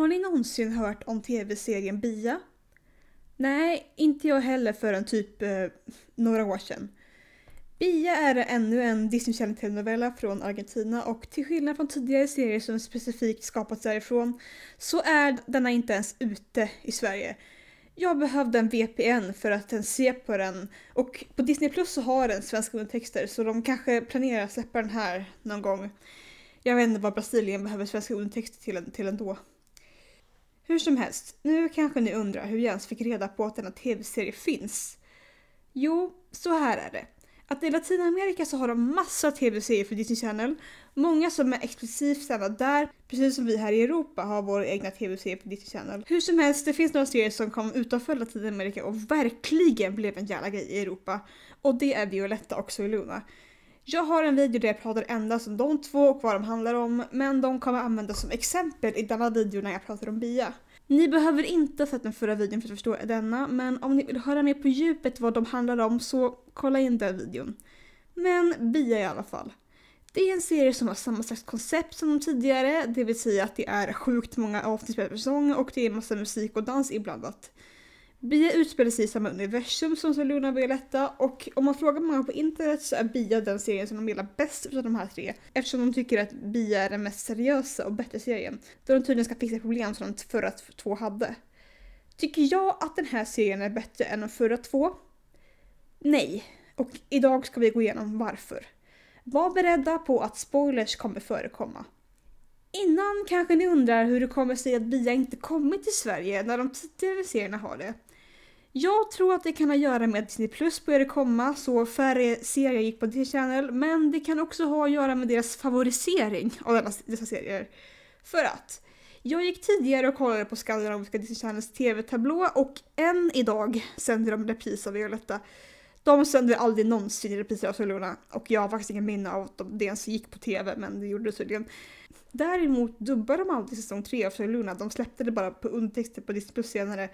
Har ni någonsin hört om tv-serien Bia? Nej, inte jag heller förrän typ några år sedan. Bia är ännu en Disney Channel telenovela från Argentina och till skillnad från tidigare serier som specifikt skapats därifrån så är denna inte ens ute i Sverige. Jag behövde en VPN för att ens se på den och på Disney Plus så har den svenska undertexter så de kanske planerar att släppa den här någon gång. Jag vet inte vad Brasilien behöver svenska undertexter till ändå. Hur som helst, nu kanske ni undrar hur Jens fick reda på att denna tv-serie finns. Jo, så här är det. Att i Latinamerika så har de massa tv-serier för Disney Channel. Många som är exklusivt sända där, precis som vi här i Europa har våra egna tv-serier på Disney Channel. Hur som helst, det finns några serier som kom utanför Latinamerika och verkligen blev en jävla grej i Europa. Och det är Violetta och Soy Luna. Jag har en video där jag pratar endast om de två och vad de handlar om, men de kommer användas som exempel i denna video när jag pratar om Bia. Ni behöver inte ha sett den förra videon för att förstå denna, men om ni vill höra mer på djupet vad de handlar om så kolla in den videon. Men Bia i alla fall. Det är en serie som har samma slags koncept som de tidigare, det vill säga att det är sjukt många avsnitt per säsong och det är massa musik och dans iblandat. Bia utspelar sig i samma universum som Soy Luna och Violetta och om man frågar många på internet så är Bia den serien som de gillar bäst av de här tre eftersom de tycker att Bia är den mest seriösa och bättre serien då de tydligen ska fixa problem som de förra två hade. Tycker jag att den här serien är bättre än de förra två? Nej, och idag ska vi gå igenom varför. Var beredda på att spoilers kommer förekomma. Innan kanske ni undrar hur det kommer sig att Bia inte kommit till Sverige när de tidigare serierna har det. Jag tror att det kan ha att göra med att Disney Plus började komma så färre serier gick på Disney Channel, men det kan också ha att göra med deras favorisering av dessa serier. För att jag gick tidigare och kollade på skandinaviska Disney Channels tv-tablå och än idag sänder de repris av Violetta. De sänder aldrig någonsin repriser av Soy Luna och jag har faktiskt ingen minne av att det ens gick på tv, men det gjorde det tydligen. Däremot dubbade de aldrig säsong 3 av Soy Luna, de släppte det bara på undertexter på Disney Plus senare.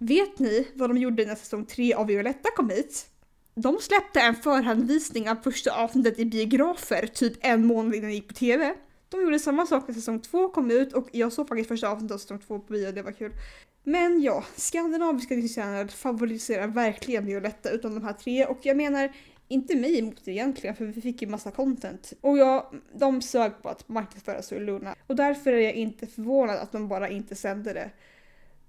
Vet ni vad de gjorde när säsong 3 av Violetta kom hit? De släppte en förhandvisning av första avsnittet i biografer typ en månad innan det gick på tv. De gjorde samma sak när säsong 2 kom ut och jag såg faktiskt första avsnittet av säsong 2 på bio och det var kul. Men ja, skandinaviska Disney Channel favoriserar verkligen Violetta utan de här tre och jag menar inte mig emot det egentligen för vi fick ju massa content. Och ja, de sög på att marknadsföra Soy Luna och därför är jag inte förvånad att de bara inte sände det.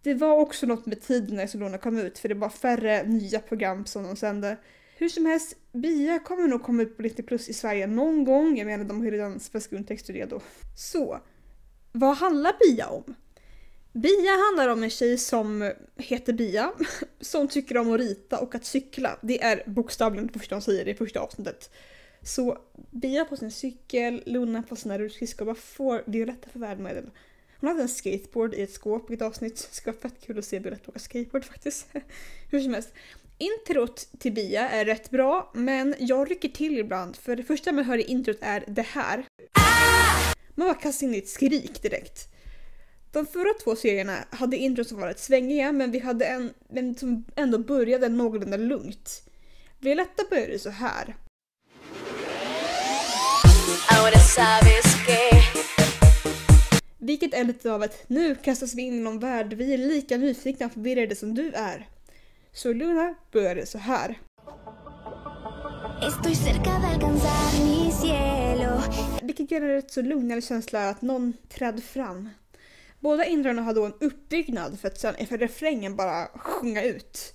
Det var också något med tiden när Soy Luna kom ut för det var färre nya program som de sände. Hur som helst, Bia kommer nog komma ut på Disney Plus i Sverige någon gång. Jag menar, de har redan svenska undertexter redo. Så, vad handlar Bia om? Bia handlar om en tjej som heter Bia, som tycker om att rita och att cykla. Det är bokstavligen det första hon säger i första avsnittet. Så Bia på sin cykel, Luna på sina rutskridskor. Vad får Violetta för värdmedel? Hon hade en skateboard i ett skåp i ett avsnitt. Det ska vara fett kul att se Violetta åka skateboard faktiskt. Hur som helst. Introt till Bia är rätt bra, men jag rycker till ibland. För det första man hör i introt är det här. Man bara kastar in ett skrik direkt. De förra två serierna hade introt som var rätt svängiga, men vi hade en som ändå började någorlunda lugnt. Violetta började så här. Vilket är lite av ett nu kastas vi in i någon värld, vi är lika nyfikna och förvirrade som du är. Så Luna började så här. Vilket ger en rätt så lugnare känsla att någon trädde fram. Båda introna har då en uppbyggnad för att sen efter refrängen bara sjunga ut.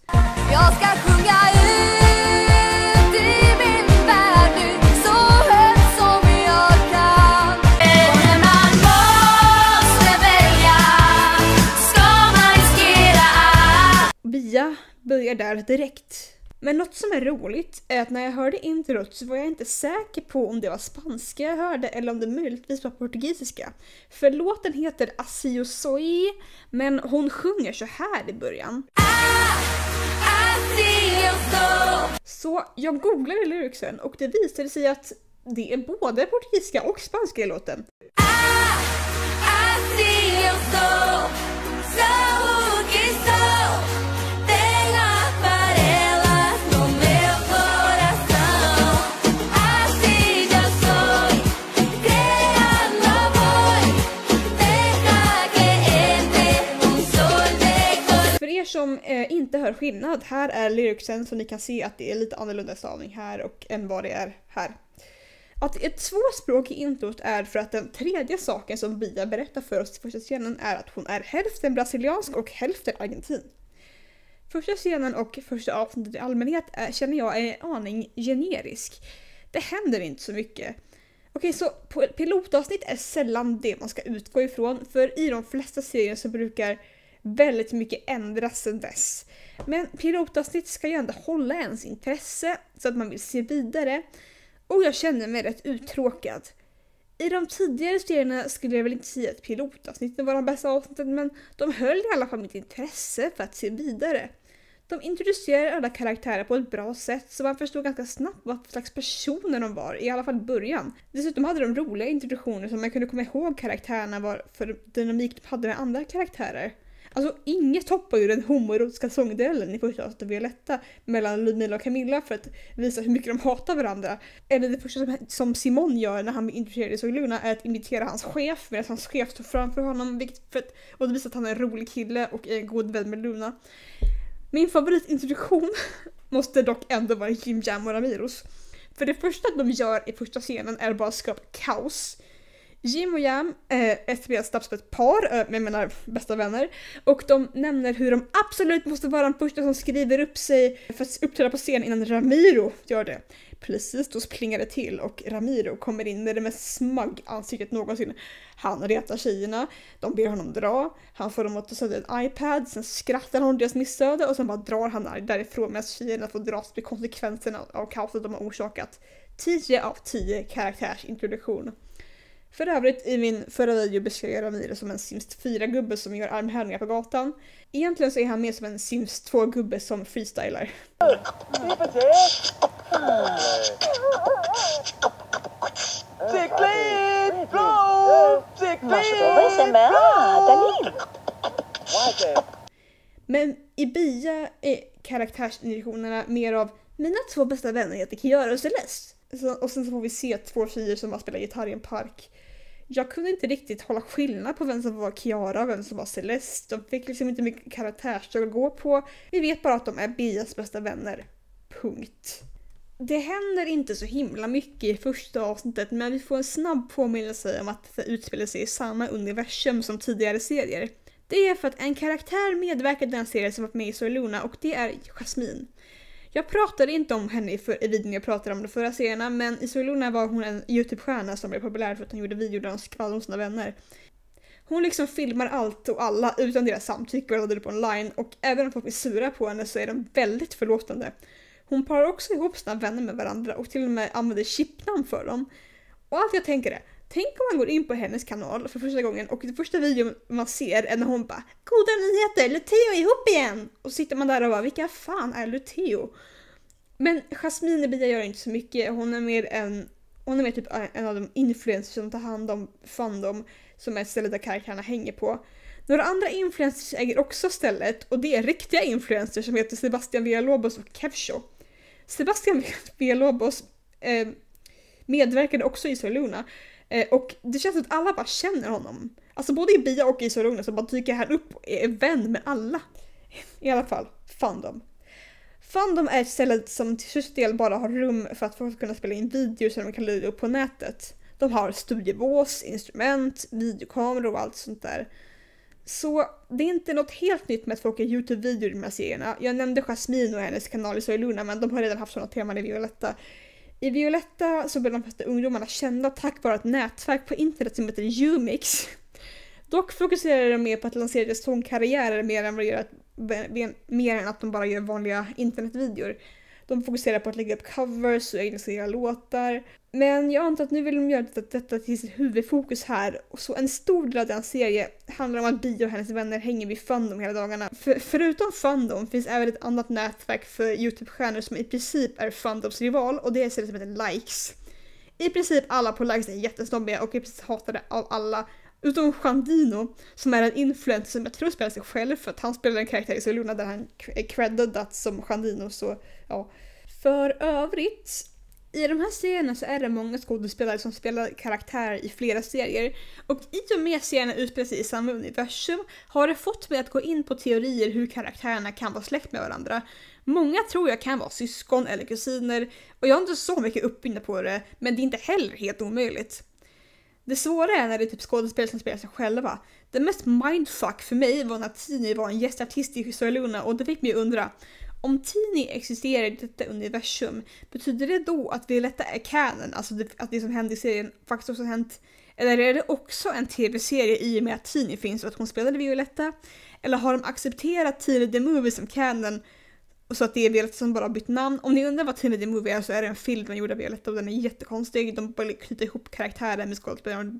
Jag ska sjunga ut i min värld nu så högt som jag kan. Och när man måste välja ska man riskera allt. Bia börjar där direkt. Men något som är roligt är att när jag hörde introt så var jag inte säker på om det var spanska jag hörde eller om det möjligtvis var portugisiska. För låten heter Así yo soy, men hon sjunger så här i början. Så jag googlade lyricsen och det visade sig att det är både portugisiska och spanska i låten. som inte hör skillnad, här är lyricsen, så ni kan se att det är lite annorlunda stavning här och än vad det är här. Att ett tvåspråk i introt är för att den tredje saken som Bia berättar för oss i första scenen är att hon är hälften brasiliansk och hälften argentin. Första scenen och första avsnittet i allmänhet känner jag är en aning generisk. Det händer inte så mycket. Okej, så pilotavsnitt är sällan det man ska utgå ifrån, för i de flesta serier så brukar väldigt mycket ändras sedan dess. Men pilotavsnitt ska ju ändå hålla ens intresse så att man vill se vidare, och jag känner mig rätt uttråkad. I de tidigare serierna skulle jag väl inte säga att pilotavsnitten var de bästa avsnitten, men de höll i alla fall mitt intresse för att se vidare. De introducerar alla karaktärer på ett bra sätt så man förstod ganska snabbt vad slags personer de var, i alla fall i början. Dessutom hade de roliga introduktioner som man kunde komma ihåg karaktärerna var för dynamik de hade med andra karaktärer. Alltså inget toppar ju den homoerotiska sångduellen i första avsnittet Violetta mellan Ludmilla och Camilla för att visa hur mycket de hatar varandra. Eller det första som Simon gör när han blir introducerad i Sogluna är att imitera hans chef medan hans chef står framför honom och det visar att han är en rolig kille och är en god vän med Luna. Min favoritintroduktion måste dock ändå vara Jim Jam och Ramiros. För det första de gör i första scenen är bara att skapa kaos. Jim och Jam etablerar snabbt som ett par med mina bästa vänner, och de nämner hur de absolut måste vara den första som skriver upp sig för att uppträda på scen innan Ramiro gör det. Precis då plingar det till och Ramiro kommer in med det mest smug ansiktet någonsin. Han retar tjejerna, de ber honom dra, han får dem att ta sönder en iPad, sen skrattar han deras missöde och sen bara drar han därifrån medan tjejerna får dras med konsekvenserna av kaoset de har orsakat. 10 av 10 karaktärsintroduktion. För övrigt i min förra video beskrev jag Ramiro som en Sims 4-gubbe som gör armhävningar på gatan. Egentligen så är han mer som en Sims 2-gubbe som freestylar. Men i Bia är karaktärsindividerna mer av mina två bästa vänner heter Kiara och Celeste. Och sen så får vi se 2 tjejer som bara spelar gitarr i en park. Jag kunde inte riktigt hålla skillnad på vem som var Kiara och vem som var Celeste. De fick liksom inte mycket karaktärsdrag att gå på. Vi vet bara att de är Bias bästa vänner. Punkt. Det händer inte så himla mycket i första avsnittet, men vi får en snabb påminnelse om att det utspelar sig i samma universum som tidigare serier. Det är för att en karaktär medverkar i den serien som varit med i Sogluna, och det är Jasmine. Jag pratade inte om henne i videon jag pratade om de förra serierna, men i Sogluna var hon en YouTube-stjärna som blev populär för att hon gjorde videor där hon skvallrade om sina vänner. Hon liksom filmar allt och alla utan deras samtycke och laddade upp online, och även om folk är sura på henne så är de väldigt förlåtande. Hon parar också ihop sina vänner med varandra och till och med använder chipnamn för dem. Och allt jag tänker är, tänk om man går in på hennes kanal för första gången och det första videon man ser är när hon bara "Goda nyheter, Luteo är ihop igen!" Och så sitter man där och bara, vilka fan är Luteo? Men Jasmine Bia gör inte så mycket, hon är mer typ en av de influencers som tar hand om fandom, som är ett ställe där karaktärerna hänger på. Några andra influencers äger också stället, och det är riktiga influencers som heter Sebastian Villalobos och Kevsho. Sebastian Villalobos medverkade också i Sogluna, och det känns att alla bara känner honom. Alltså både i Bia och i Sogluna så bara dyker han upp och är vän med alla. I alla fall, fandom. Fandom är ett ställe som till stor del bara har rum för att folk ska kunna spela in videor som de kan lägga upp på nätet. De har studiebås, instrument, videokameror och allt sånt där. Så det är inte något helt nytt med att folk gör YouTube-videor i de här serierna. Jag nämnde Jasmine och hennes kanal i Sogluna, men de har redan haft sådana teman i Violetta. I Violetta så blir de flesta ungdomarna kända tack vare ett nätverk på internet som heter Umix. Dock fokuserar de mer på att lansera deras sångkarriärer mer än att de bara gör vanliga internetvideor. De fokuserar på att lägga upp covers och egna låtar. Men jag antar att nu vill de göra detta till sitt huvudfokus här. Och så en stor del av den serie handlar om att Bia och hennes vänner hänger vid fandom hela dagarna. Förutom fandom finns även ett annat nätverk för YouTube-stjärnor som i princip är fandoms rival, och det är ett som heter Likes. I princip alla på Likes är jättesnobbiga och i princip hatade av alla. Utom Xandino, som är en influencer som jag tror spelar sig själv för att han spelar en karaktär i Sogluna där han är creddat som Xandino, så ja. För övrigt, I de här serierna så är det många skådespelare som spelar karaktärer i flera serier, och i och med serierna utspelar sig i samma universum har det fått mig att gå in på teorier hur karaktärerna kan vara släkt med varandra. Många tror jag kan vara syskon eller kusiner, och jag har inte så mycket uppbindna på det, men det är inte heller helt omöjligt. Det svåra är när det är typ skådespelare som spelar sig själva. Det mest mindfuck för mig var när Tini var en gästartist i Soy Luna, och det fick mig att undra: om Tini existerar i detta universum, betyder det då att Violetta är canon, alltså att det som hände i serien faktiskt också hänt? Eller är det också en tv-serie i och med att Tini finns och att hon spelade Violetta? Eller har de accepterat Tini the Movie som canon, och så att det är Violetta som bara har bytt namn? Om ni undrar vad Tini the Movie är, så är det en film man gjorde av Violetta, och den är jättekonstig. De bara knyter ihop karaktärer med skådespelare,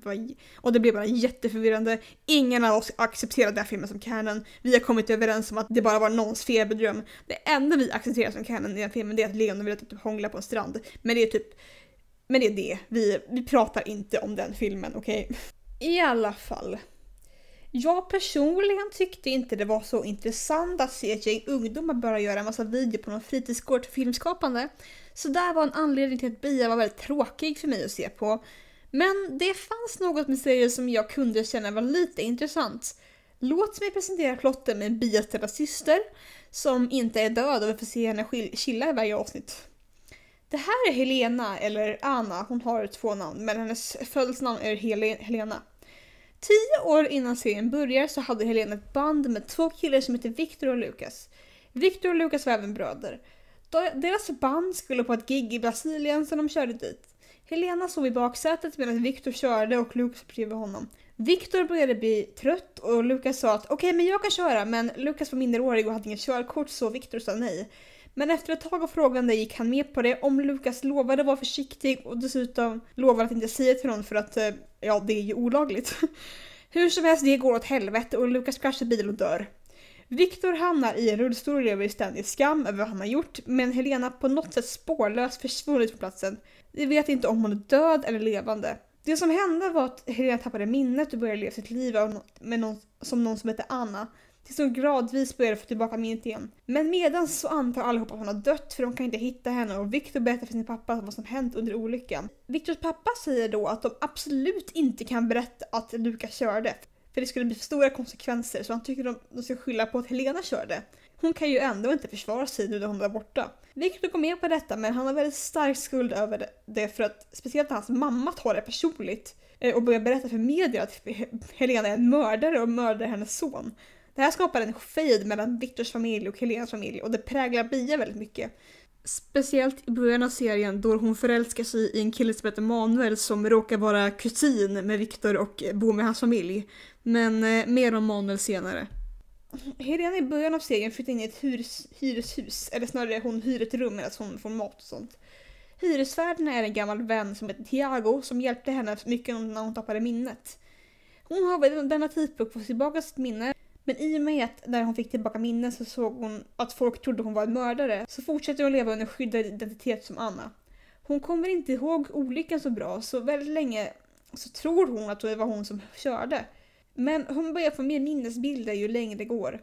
och det blev bara jätteförvirrande. Ingen av oss accepterade den här filmen som canon. Vi har kommit överens om att det bara var någons feberdröm. Det enda vi accepterar som canon i den filmen är att Leon och Violetta typ hånglar på en strand. Men det är det. Vi pratar inte om den filmen, okej? I alla fall. Jag personligen tyckte inte det var så intressant att se ett gäng ungdomar börja göra en massa videor på någon fritidsgård till filmskapande. Så där var en anledning till att Bia var väldigt tråkig för mig att se på. Men det fanns något med serien som jag kunde känna var lite intressant. Låt mig presentera plotten med Bias lilla syster, som inte är död, och vi får se henne chilla i varje avsnitt. Det här är Helena, eller Anna, hon har 2 namn, men hennes födelsenamn är Helena. 10 år innan serien börjar så hade Helena ett band med 2 killar som heter Victor och Lucas. Victor och Lucas var även bröder. Deras band skulle på ett gig i Brasilien, så de körde dit. Helena sov i baksätet medan Victor körde och Lucas bredvid honom. Victor började bli trött och Lucas sa att okej, men jag kan köra, men Lucas var minderårig och hade ingen körkort, så Victor sa nej. Men efter ett tag av frågande gick han med på det om Lucas lovade vara försiktig och dessutom lovade att inte säga till någon, för att ja, det är ju olagligt. Hur som helst, det går åt helvete och Lucas kraschar bil och dör. Victor hamnar i en rullstol och lever i ständig skam över vad han har gjort, men Helena på något sätt spårlöst försvunnit från platsen. Vi vet inte om hon är död eller levande. Det som hände var att Helena tappade minnet och började leva sitt liv med någon som heter Anna, tills hon gradvis började få tillbaka minnet igen. Men medan så antar allihopa att hon har dött, för de kan inte hitta henne, och Victor berättar för sin pappa vad som hänt under olyckan. Victors pappa säger då att de absolut inte kan berätta att Lucas körde, för det skulle bli för stora konsekvenser, så han tycker de ska skylla på att Helena körde. Hon kan ju ändå inte försvara sig nu när hon var borta. Victor går med på detta, men han har väldigt stark skuld över det, för att speciellt hans mamma tar det personligt och börjar berätta för media att Helena är en mördare och mördar hennes son. Det här skapar en fejd mellan Victors familj och Helenas familj, och det präglar Bia väldigt mycket. Speciellt i början av serien, då hon förälskar sig i en kille som heter Manuel som råkar vara kusin med Victor och bo med hans familj. Men mer om Manuel senare. Helena i början av serien flyttar in i ett hyreshus, eller snarare hon hyr ett rum medan hon får mat och sånt. Hyresvärden är en gammal vän som heter Thiago som hjälpte henne mycket när hon tappade minnet. Hon har vid denna tidpunkt fått tillbaka sitt minne, men i och med att när hon fick tillbaka minnen så såg hon att folk trodde hon var en mördare, så fortsätter hon leva under skyddad identitet som Anna. Hon kommer inte ihåg olyckan så bra, så väldigt länge så tror hon att det var hon som körde. Men hon börjar få mer minnesbilder ju längre det går.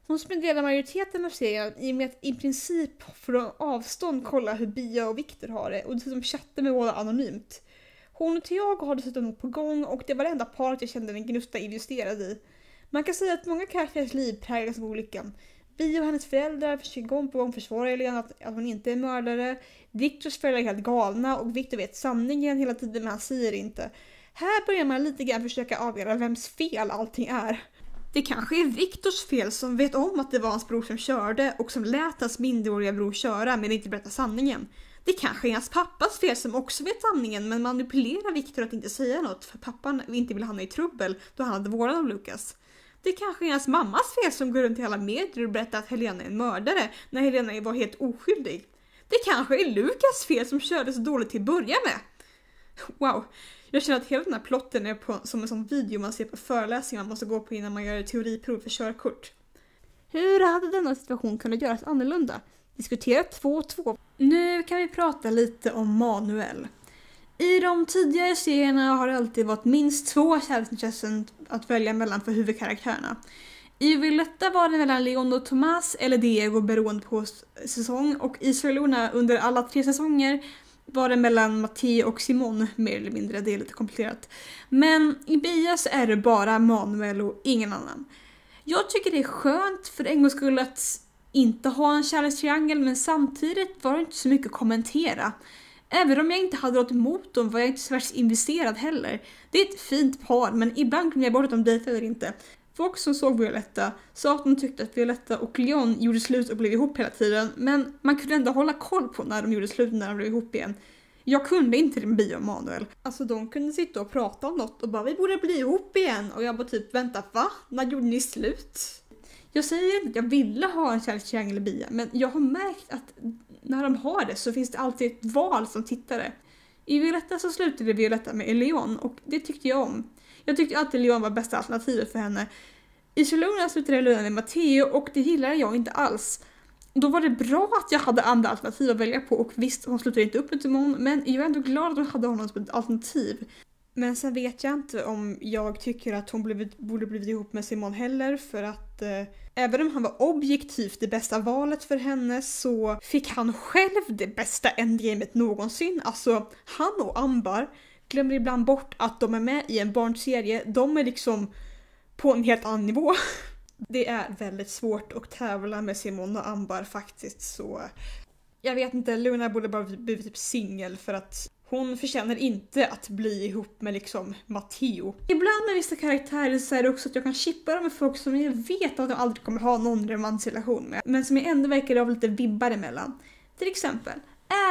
Hon spenderar majoriteten av serien i och med att i princip från avstånd kolla hur Bia och Victor har det, och dessutom chatta med båda anonymt. Hon och Thiago har dessutom något på gång, och det var det enda paret jag kände en gnutta investerad i. Man kan säga att många karaktärers liv präglas av olyckan. Bia och hennes föräldrar försöker gång på gång försvara Helena att hon inte är mördare. Victors föräldrar är helt galna, och Victor vet sanningen hela tiden, men han säger inte. Här börjar man lite grann försöka avgöra vems fel allting är. Det kanske är Victors fel som vet om att det var hans bror som körde och som lät hans minderåriga bror köra men inte berätta sanningen. Det kanske är hans pappas fel som också vet sanningen men manipulerar Victor att inte säga något för pappan inte vill hamna i trubbel då han hade vården av Lucas. Det kanske är hans mammas fel som går runt i alla medier och berättar att Helena är en mördare när Helena var helt oskyldig. Det kanske är Lucas fel som körde så dåligt till att börja med. Wow, jag känner att hela den här plotten är som en sån video man ser på föreläsningar man måste gå på innan man gör teoriprov för körkort. Hur hade denna situation kunnat göras annorlunda? Diskutera 2-2. Nu kan vi prata lite om Manuel. I de tidigare serierna har det alltid varit minst 2 kärleksintressen att välja mellan för huvudkaraktärerna. I Violetta var det mellan Leon och Tomás eller Diego beroende på säsong, och i Soy Luna under alla 3 säsonger var det mellan Matteo och Simon mer eller mindre, det är lite komplicerat. Men i Bia så är det bara Manuel och ingen annan. Jag tycker det är skönt för en gångs skull att inte ha en kärlekstriangel, men samtidigt var det inte så mycket att kommentera. Även om jag inte hade något emot dem var jag inte så värst investerad heller. Det är ett fint par, men ibland glömde jag bort att de dejtar eller inte. Folk som såg Violetta sa att de tyckte att Violetta och Leon gjorde slut och blev ihop hela tiden, men man kunde ändå hålla koll på när de gjorde slut och när de blev ihop igen. Jag kunde inte det med Bia och Manuel. Alltså de kunde sitta och prata om något och bara vi borde bli ihop igen. Och jag bara typ vänta, va? När gjorde ni slut? Jag säger inte att jag ville ha en kärlekstriangel i Bia, men jag har märkt att när de har det så finns det alltid ett val som tittare. I Violetta så slutade Violetta med Leon och det tyckte jag om. Jag tyckte alltid Leon var bästa alternativet för henne. I Soluna slutade Luna med Matteo och det gillade jag inte alls. Då var det bra att jag hade andra alternativ att välja på och visst, hon slutade inte upp med Timon, men jag är ändå glad att hon hade honom som ett alternativ. Men sen vet jag inte om jag tycker att hon borde blivit ihop med Simon heller, för att även om han var objektivt det bästa valet för henne så fick han själv det bästa endgamet någonsin. Alltså han och Ambar glömmer ibland bort att de är med i en barnserie. De är liksom på en helt annan nivå. Det är väldigt svårt att tävla med Simon och Ambar faktiskt, så jag vet inte, Luna borde bara bli typ singel för att hon förtjänar inte att bli ihop med liksom Matteo. Ibland med vissa karaktärer så är det också att jag kan chippa dem med folk som jag vet att jag aldrig kommer ha någon romantisk relation med, men som jag ändå verkar ha lite vibbar emellan. Till exempel,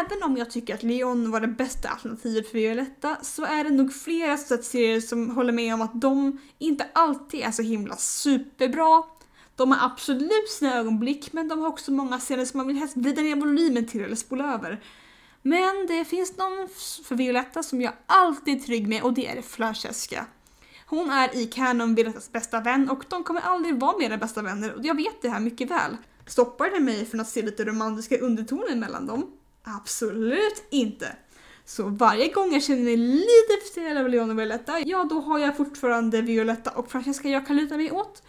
även om jag tycker att Leon var det bästa alternativet för Violetta så är det nog flera serier som håller med om att de inte alltid är så himla superbra. De har absolut sina ögonblick, men de har också många scener som man vill helst vrida ner volymen till eller spola över. Men det finns någon för Violetta som jag alltid är trygg med och det är Francesca. Hon är i canon Violettas bästa vän och de kommer aldrig vara mer än bästa vänner och jag vet det här mycket väl. Stoppar det mig från att se lite romantiska undertoner mellan dem? Absolut inte. Så varje gång jag känner mig lite frustrerad av Leon och Violetta, ja då har jag fortfarande Violetta och Francesca jag kan luta mig åt.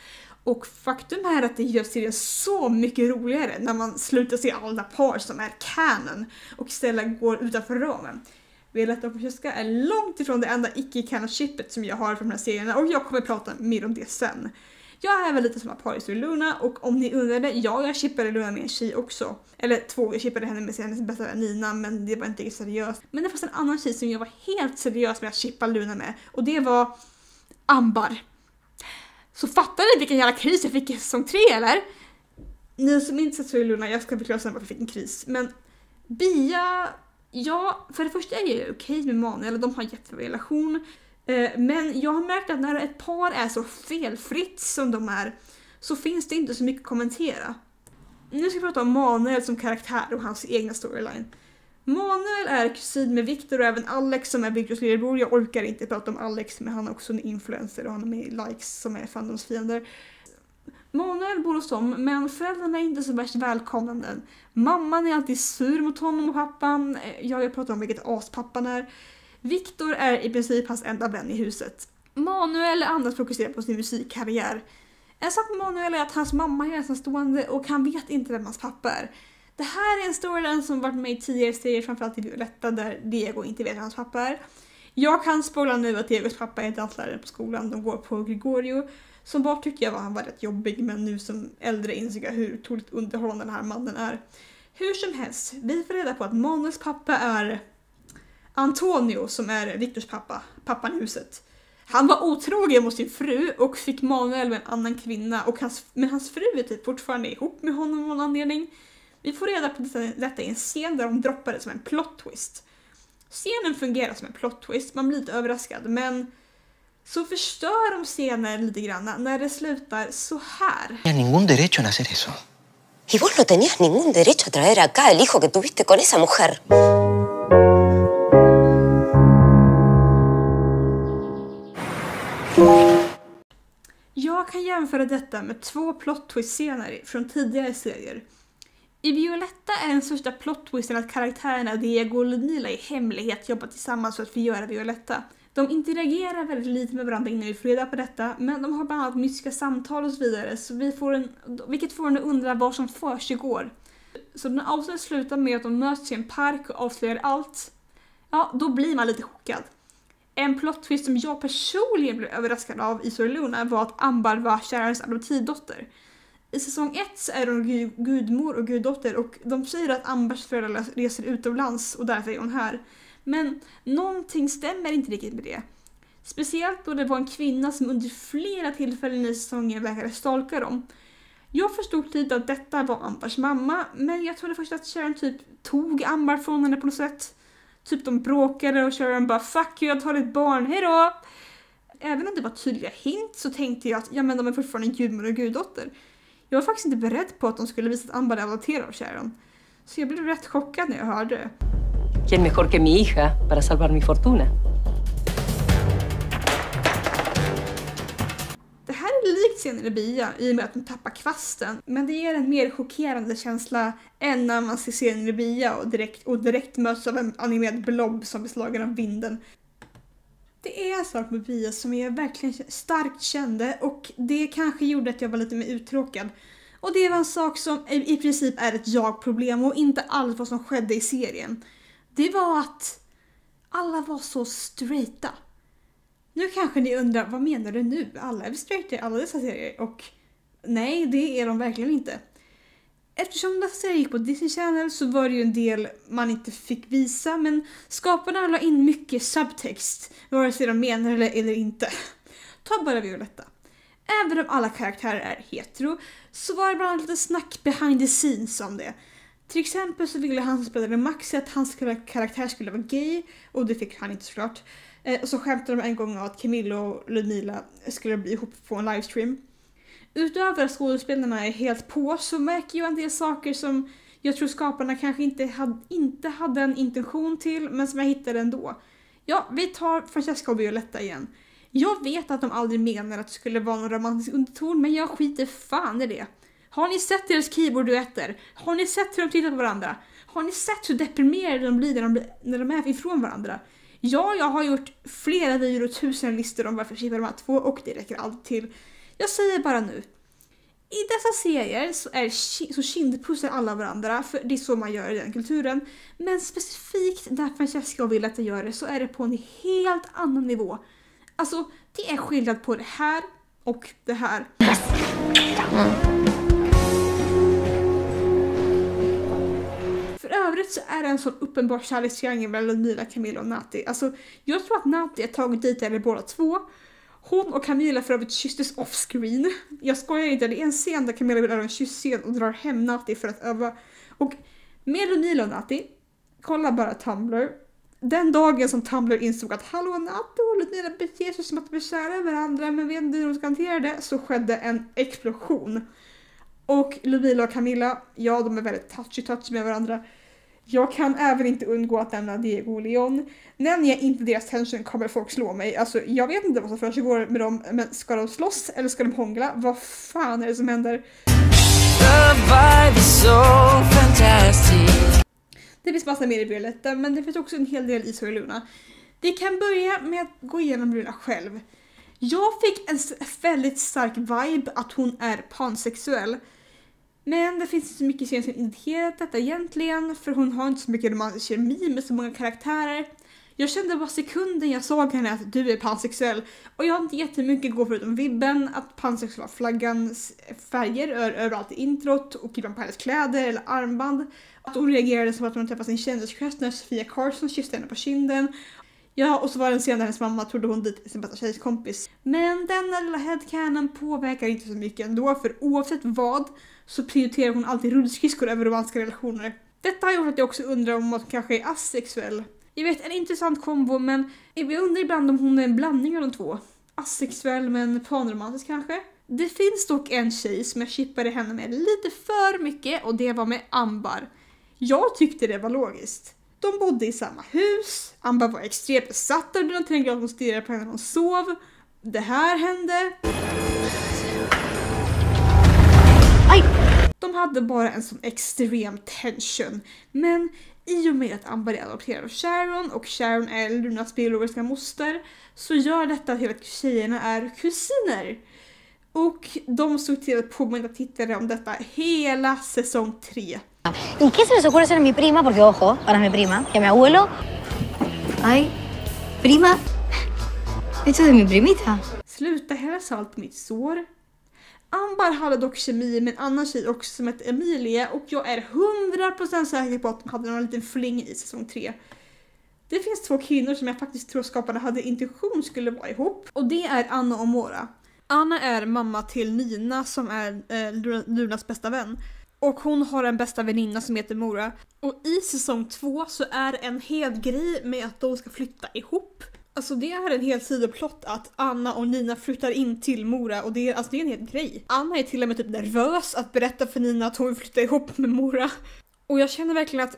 Och faktum är att det gör serien så mycket roligare när man slutar se alla par som är canon och istället går utanför ramen. Violetta och Francesca är långt ifrån det enda icke-canon-chippet som jag har för de här serierna och jag kommer prata mer om det sen. Jag är väl lite som Paris och Luna och om ni undrade, ja jag chippade Luna med en tjej också. Eller två, jag chippade henne med hennes bästa vän Nina, men det var inte seriöst. Men det fanns en annan tjej som jag var helt seriös med att chippa Luna med och det var Ambar. Så fattar ni vilken jävla kris jag fick i säsong 3 eller? Ni som inte sett så är Luna, jag ska förklara sen varför jag fick en kris. Men Bia, ja, för det första är jag okej med Manuel, de har en jättebra relation. Men jag har märkt att när ett par är så felfritt som de är så finns det inte så mycket att kommentera. Nu ska vi prata om Manuel som karaktär och hans egna storyline. Manuel är kusin med Victor och även Alex som är Victors lillebror. Jag orkar inte prata om Alex, men han är också en influencer och han är med i Likes som är fandoms fiender. Manuel bor hos dem, men föräldrarna är inte så värst välkomnande. Mamman är alltid sur mot honom och pappan. Jag pratar om vilket as pappan är. Victor är i princip hans enda vän i huset. Manuel är annars fokuserad på sin musikkarriär. En sak med Manuel är att hans mamma är ensamstående och han vet inte vem hans pappa är. Det här är en storyline som varit med i tidigare serier, framförallt i Violetta, där Diego inte vet vem hans pappa är. Jag kan spoila nu att Diegos pappa är danslärare på skolan, de går på Gregorio. Som bara tyckte jag han var rätt jobbig, men nu som äldre insåg jag hur otroligt underhållande den här mannen är. Hur som helst, vi får reda på att Manuels pappa är Antonio som är Victors pappa, pappan i huset. Han var otrogen mot sin fru och fick Manuel med en annan kvinna och hans fru är typ fortfarande ihop med honom av någon anledning. Vi får reda på detta i en scen där de droppar det som en plot twist. Scenen fungerar som en plot twist, man blir lite överraskad, men så förstör de scenen lite grann när det slutar så här. No tenía ningún derecho en hacer eso. Y vos no tenías ningún derecho a traer acá el hijo que tuviste con esa mujer. Jag kan jämföra detta med 2 plot twist-scener från tidigare serier. I Violetta är den största plot twisten att karaktärerna Diego och Ludmila i hemlighet jobbar tillsammans för att förgöra Violetta. De interagerar väldigt lite med varandra innan vi får reda på detta, men de har bland annat mystiska samtal och så vidare, så vilket får en att undra vad som försiggår. Så den avsnittet slutar med att de möts i en park och avslöjar allt, ja, då blir man lite chockad. En plot twist som jag personligen blev överraskad av i Soy Luna var att Ambar var Sharons adoptivdotter. I säsong 1 så är hon gudmor och guddotter och de säger att Ambars föräldrar reser utomlands och därför är hon här. Men någonting stämmer inte riktigt med det. Speciellt då det var en kvinna som under flera tillfällen i säsongen verkade stalka dem. Jag förstod lite att detta var Ambars mamma, men jag trodde först att Sharon typ tog Ambar från henne på något sätt. Typ de bråkade och Sharon bara fuck you, jag tar ditt barn, hejdå! Även om det var tydliga hint så tänkte jag att ja, men de är fortfarande en gudmor och guddotter. Jag var faktiskt inte beredd på att de skulle visa att Ambar är adopterad av Sharon. Så jag blev rätt chockad när jag hörde det. ¿Quién mejor que mi hija para salvar mi fortuna? Det här är likt scenen i Bia i och med att de tappar kvasten, men det ger en mer chockerande känsla än när man ser scenen i Bia och direkt möts av en animerad blob som blir slagen av vinden. Det är en sak med Bia som jag verkligen starkt kände och det kanske gjorde att jag var lite mer uttråkad. Och det var en sak som i princip är ett jag-problem och inte alls vad som skedde i serien. Det var att alla var så straighta. Nu kanske ni undrar, vad menar du nu? Alla är straighta i alla dessa serier och nej, det är de verkligen inte. Eftersom dessa serier gick på Disney Channel så var det ju en del man inte fick visa, men skaparna la in mycket subtext, vare sig de menar det eller inte. Ta bara Violetta. Även om alla karaktärer är hetero så var det bland annat lite snack behind the scenes om det. Till exempel så ville han som spelade Max att hans karaktär skulle vara gay och det fick han inte såklart. Och så skämtade de en gång om att Camilla och Ludmila skulle bli ihop på en livestream. Utöver att skådespelarna är helt på så märker jag en del saker som jag tror skaparna kanske inte hade en intention till, men som jag hittade ändå. Ja, vi tar Francesca och Violetta igen. Jag vet att de aldrig menar att det skulle vara någon romantisk underton, men jag skiter fan i det. Har ni sett deras keyboardduetter? Har ni sett hur de tittar på varandra? Har ni sett hur deprimerade de blir när de är ifrån varandra? Ja, jag har gjort flera videor och 1000 listor om varför skippar de här två och det räcker alltid till. Jag säger bara nu. I dessa serier så kindpussar alla varandra, för det är så man gör i den kulturen. Men specifikt där Francesca och Violetta gör det så är det på en helt annan nivå. Alltså, det är skillnad på det här och det här. För övrigt så är det en sån uppenbar kärlekstriangel mellan Ludmila, Camilla och Nati. Alltså, jag tror att Nati har tagit dit eller båda två. Hon och Camilla för övrigt kysstes off-screen. Jag skojar inte, det är en scen där Camilla vill göra en kyssscen och drar hem Nati för att öva. Och med Ludmila och Nati, kolla bara Tumblr. Den dagen som Tumblr insåg att hallå, Nati och Ludmila beter sig som att de är kära varandra men vet inte hur de ska hantera det, så skedde en explosion. Och Ludmila och Camilla, ja, de är väldigt touchy med varandra. Jag kan även inte undgå att nämna Diego och Leon. Nämner jag inte deras tension kommer folk slå mig. Alltså, jag vet inte vad som försiggår med dem, men ska de slåss eller ska de hångla? Vad fan är det som händer? Det finns massa mer i Violetta, men det finns också en hel del i Soy Luna. Vi kan börja med att gå igenom Luna själv. Jag fick en väldigt stark vibe att hon är pansexuell. Men det finns inte så mycket som indikerat detta egentligen, för hon har inte så mycket romantisk kemi med så många karaktärer. Jag kände bara sekunden jag såg henne att du är pansexuell, och jag har inte jättemycket att gå förutom vibben att pansexuella flaggans färger är överallt i introt och ibland på hennes kläder eller armband. Att hon reagerade som att hon träffade sin kändiscrush när Sofia Carson kysste henne på kinden. Ja, och så var det en scen där hennes mamma trodde hon dit sin bästa tjejskompis. Men denna lilla headcanon påverkar inte så mycket ändå, för oavsett vad så prioriterar hon alltid rullskridskor över romantiska relationer. Detta har gjort att jag också undrar om hon kanske är asexuell. Jag vet, en intressant kombo, men jag undrar ibland om hon är en blandning av de två. Asexuell men panromantisk kanske. Det finns dock en tjej som jag chippade henne med lite för mycket, och det var med Ambar. Jag tyckte det var logiskt. De bodde i samma hus, Ambar var extremt besatt av den till en grad hon stirrade på henne när hon sov. Det här hände. De hade bara en sån extrem tension, men i och med att Ambar är adopterad av Sharon och Sharon är Lunas biologiska moster så gör detta till att tjejerna är kusiner. Och de såg till att påminna tittare om detta hela säsong 3. ¿Y qué se les ocurre hacer a mi prima? Porque, ojo, ahora es mi prima, que mi abuelo Ay, prima. Esto de mi primita. Sluta hälla salt på mitt sår. Ambar hade dock kemi med en annan tjej också som hette Emilia och jag är 100% säker på att de hade någon liten fling i säsong 3. Det finns 2 kvinnor som jag faktiskt tror skaparna hade intention skulle vara ihop och det är Anna och Mora. Anna är mamma till Nina som är Lunas bästa vän. Och hon har en bästa väninna som heter Mora. Och i säsong 2 så är en hel grej med att de ska flytta ihop. Alltså det är en hel sidoplott att Anna och Nina flyttar in till Mora och det är en hel grej. Anna är till och med typ nervös att berätta för Nina att hon vill flytta ihop med Mora. Och jag känner verkligen att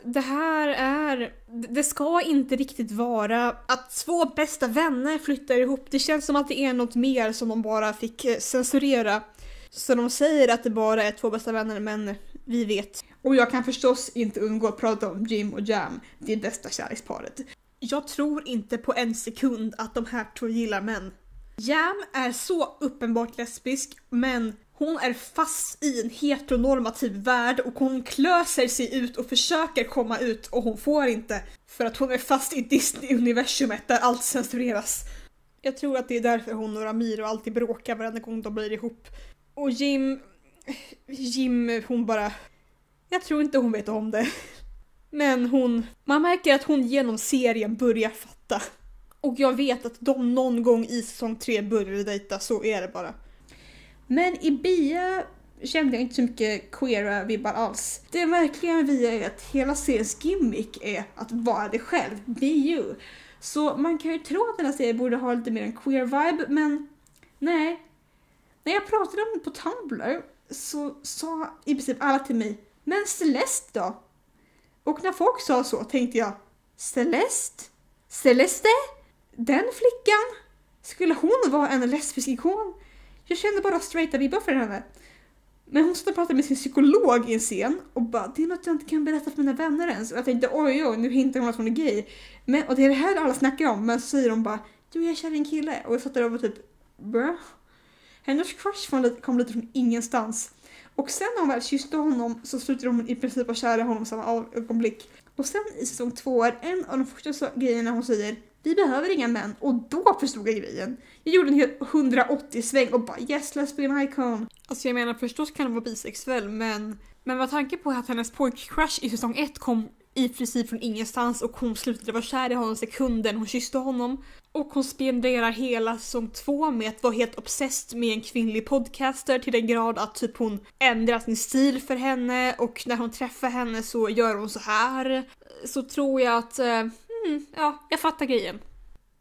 det ska inte riktigt vara att 2 bästa vänner flyttar ihop. Det känns som att det är något mer som de bara fick censurera. Så de säger att det bara är 2 bästa vänner, men vi vet. Och jag kan förstås inte undgå att prata om Jim och Jam, det bästa kärleksparet. Jag tror inte på en sekund att de här 2 gillar män. Jam är så uppenbart lesbisk, men hon är fast i en heteronormativ värld och hon klöser sig ut och försöker komma ut och hon får inte. För att hon är fast i Disney-universumet där allt censureras. Jag tror att det är därför hon och Ramiro alltid bråkar varenda gång de blir ihop. Och Jim, hon bara... Jag tror inte hon vet om det. Men man märker att hon genom serien börjar fatta. Och jag vet att de någon gång i säsong 3 började dejta, så är det bara. Men i Bia kände jag inte så mycket queera vibbar alls. Det verkligen via är att hela seriens gimmick är att vara det själv, be you. Så man kan ju tro att den här serien borde ha lite mer en queer vibe, men nej. När jag pratade om det på Tumblr så sa i princip alla till mig, men Celeste då? Och när folk sa så tänkte jag, Celeste? Den flickan? Skulle hon vara en lesbisk ikon? Jag kände bara straighta vibbar för henne. Men hon stod och pratade med sin psykolog i en scen och bara, det är något jag inte kan berätta för mina vänner ens. Och jag tänkte, oj, nu hintar hon att hon är gay. Och det är det här alla snackar om, men så säger de bara, du jag är kär i en kille. Och jag satt där och var typ, bra. Hennes crush kom lite från ingenstans. Och sen när hon väl kysste honom så slutade hon i princip vara kär i honom samma ögonblick. Och sen i säsong 2 är en av de första grejerna hon säger, vi behöver inga män. Och då förstod jag grejen. Jag gjorde en hel 180-sväng och bara, yes, lesbian icon. Alltså jag menar, förstås kan hon vara bisexuell, men med tanke på att hennes pojkcrush i säsong 1 kom i princip från ingenstans och hon slutade vara kär i honom sekunden hon kysste honom. Och hon spenderar hela säsong 2 med att vara helt obsessed med en kvinnlig podcaster till den grad att typ hon ändrar sin stil för henne och när hon träffar henne så gör hon så här. Så tror jag att, jag fattar grejen.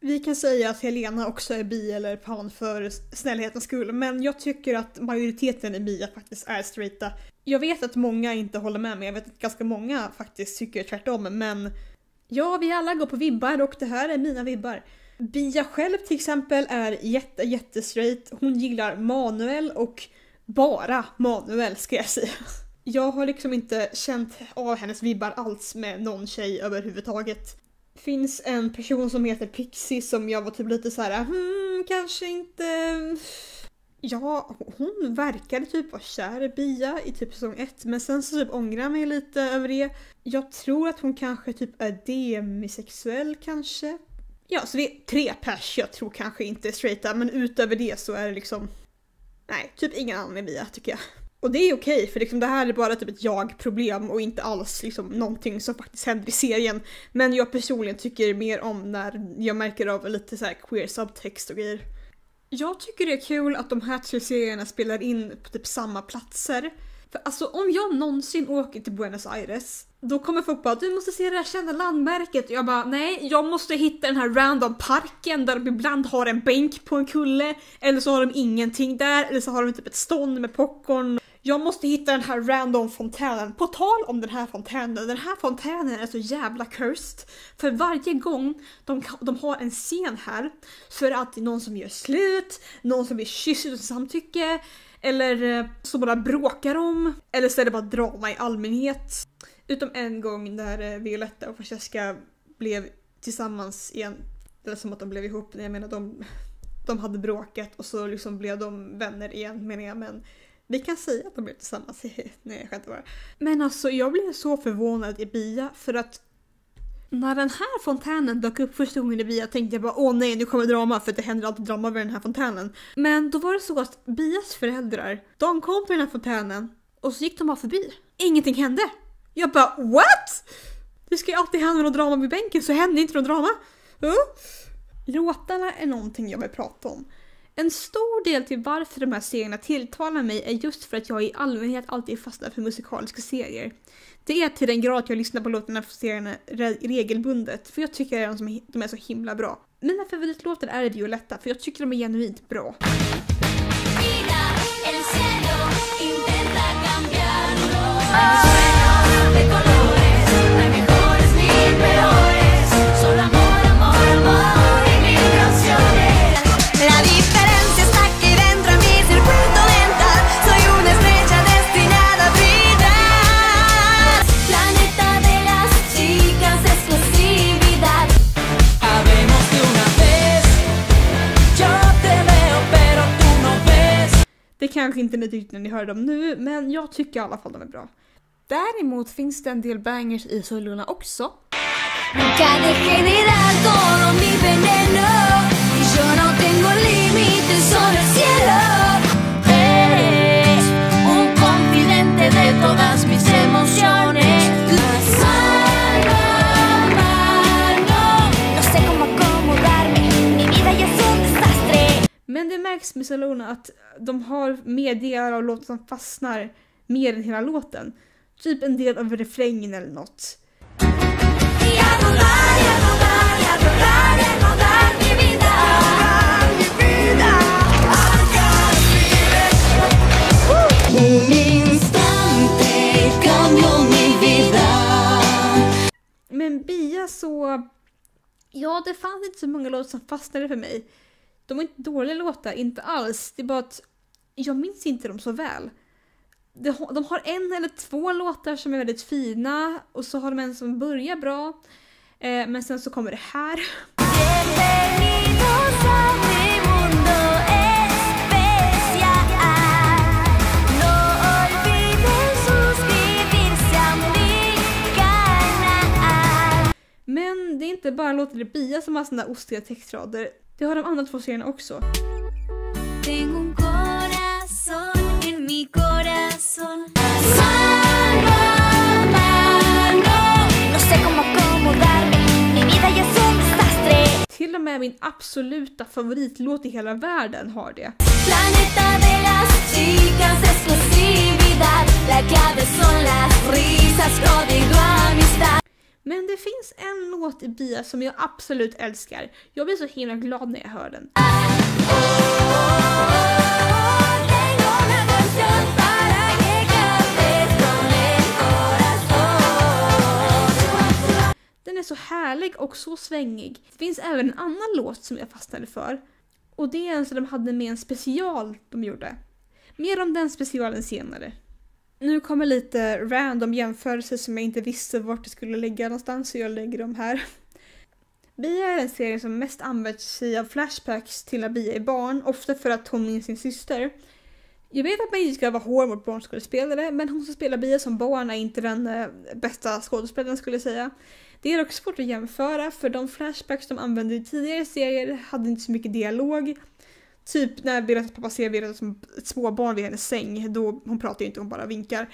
Vi kan säga att Helena också är bi eller pan för snällhetens skull, men jag tycker att majoriteten i bia faktiskt är straighta. Jag vet att många inte håller med mig, jag vet att ganska många faktiskt tycker tvärtom, men ja, vi alla går på vibbar och det här är mina vibbar. Bia själv till exempel är jättestraight. Hon gillar Manuel och bara Manuel ska jag säga. Jag har liksom inte känt av hennes vibbar alls med någon tjej överhuvudtaget. Finns en person som heter Pixie som jag var typ lite så här, kanske inte. Ja, hon verkade typ vara kär i Bia i typ säsong 1, men sen så typ ångrar mig lite över det. Jag tror att hon kanske typ är demisexuell kanske. Ja, så det är 3 pers jag tror kanske inte är straighta, men utöver det så är det liksom, nej, typ ingen annan med Bia tycker jag. Och det är okej, för liksom det här är bara typ ett jag-problem och inte alls liksom någonting som faktiskt händer i serien. Men jag personligen tycker mer om när jag märker av lite så här queer subtext och grejer. Jag tycker det är kul att de här 3 serierna spelar in på typ samma platser. För alltså om jag någonsin åker till Buenos Aires, då kommer folk bara, du måste se det här kända landmärket. Och jag bara, nej, jag måste hitta den här random parken där de ibland har en bänk på en kulle. Eller så har de ingenting där, eller så har de typ ett stånd med popcorn. Jag måste hitta den här random fontänen. På tal om den här fontänen är så jävla cursed. För varje gång de har en scen här så är det alltid någon som gör slut, någon som blir kysst utan samtycke, eller så bara bråkar de, eller så är det bara drama i allmänhet. Utom en gång när Violetta och Francesca blev tillsammans igen. Eller som att de blev ihop. Jag menar de hade bråkat och så liksom blev de vänner igen, menar jag, men vi kan säga att de blev tillsammans. Nej, jag kan inte vara. Men alltså, jag blev så förvånad i Bia för att När den här fontänen dök upp första gången i Bia tänkte jag bara åh nej, nu kommer drama, för det händer alltid drama vid den här fontänen. Men då var det så att Bias föräldrar, de kom till den här fontänen och så gick de bara förbi. Ingenting hände. Jag bara what? Det ska ju alltid hända något drama vid bänken, så hände inte något drama. Låtarna är någonting jag vill prata om. En stor del till varför de här serierna tilltalar mig är just för att jag i allmänhet alltid fastnar för musikaliska serier. Det är till den grad att jag lyssnar på låtarna för serierna regelbundet, för jag tycker att de är så himla bra. Mina favoritlåtar är Violetta, för jag tycker de är genuint bra. Det kanske inte ni tyckte när ni hörde dem nu, men jag tycker i alla fall de är bra. Däremot finns det en del bangers i Soy Luna också. Men det märks med Soy Luna att de har mer delar av låten som fastnar mer än hela låten. Typ en del av refrängen eller något. Men Bia så... Ja, det fanns inte så många låtar som fastnade för mig. De var inte dåliga låtar, inte alls. Det är bara att jag minns inte dem så väl. De har en eller två låtar som är väldigt fina. Och så har de en som börjar bra. Men sen så kommer det här. Men det är inte bara låtar i Bia som har sådana ostiga textrader. Det har de andra två serierna också. Tengo un corazón en mi corazón. Till och med min absoluta favoritlåt i hela världen har det. Men det finns en låt i Bia som jag absolut älskar. Jag blir så himla glad när jag hör den. Den är så härlig och så svängig. Det finns även en annan låt som jag fastnade för. Och det är en som de hade med en special de gjorde. Mer om den specialen senare. Nu kommer lite random jämförelser som jag inte visste vart det skulle ligga någonstans, så jag lägger dem här. Bia är en serie som mest använder sig av flashbacks till när Bia är barn, ofta för att hon minns sin syster. Jag vet att man inte ska vara hård mot barnskådespelare, men hon som spelar Bia som barn är inte den bästa skådespelaren skulle jag säga. Det är dock svårt att jämföra, för de flashbacks de använde i tidigare serier hade inte så mycket dialog. Typ när Violettas pappa ser Violetta som ett småbarn vid hennes säng, då hon pratar ju inte, hon bara vinkar.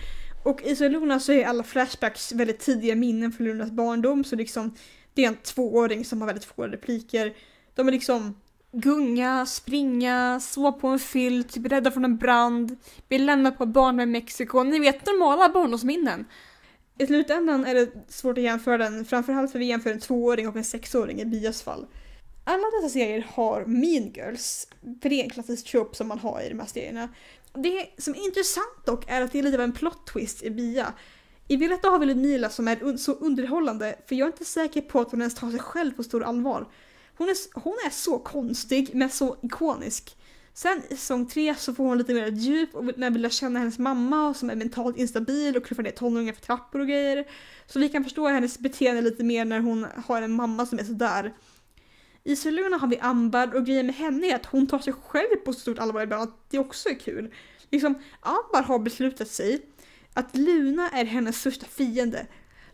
Och i Soy Luna så är alla flashbacks väldigt tidiga minnen från Lunas barndom, så liksom det är en 2-åring som har väldigt få repliker. De är liksom gunga, springa, sova på en filt, typ rädda från en brand, bli lämnad på barn med Mexiko. Ni vet, normala barndomsminnen. I slutändan är det svårt att jämföra den, framförallt för vi jämför en 2-åring och en 6-åring i Bias fall. Alla dessa serier har Mean Girls, för det är en klassisk trope som man har i de här serierna. Det som är intressant dock är att det är lite av en plot twist i Bia. I Violetta har vi Ludmila som är så underhållande, för jag är inte säker på att hon ens tar sig själv på stor allvar. Hon är så konstig men så ikonisk. Sen i säsong 3 så får hon lite mer djup och när vi lär känna hennes mamma som är mentalt instabil och knuffar ner tonåringar för trappor och grejer. Så vi kan förstå hennes beteende lite mer när hon har en mamma som är sådär. I Soy Luna har vi Ambar och grejen med henne är att hon tar sig själv på stort allvar ibland, att det också är kul. Liksom, Ambar har beslutat sig att Luna är hennes största fiende.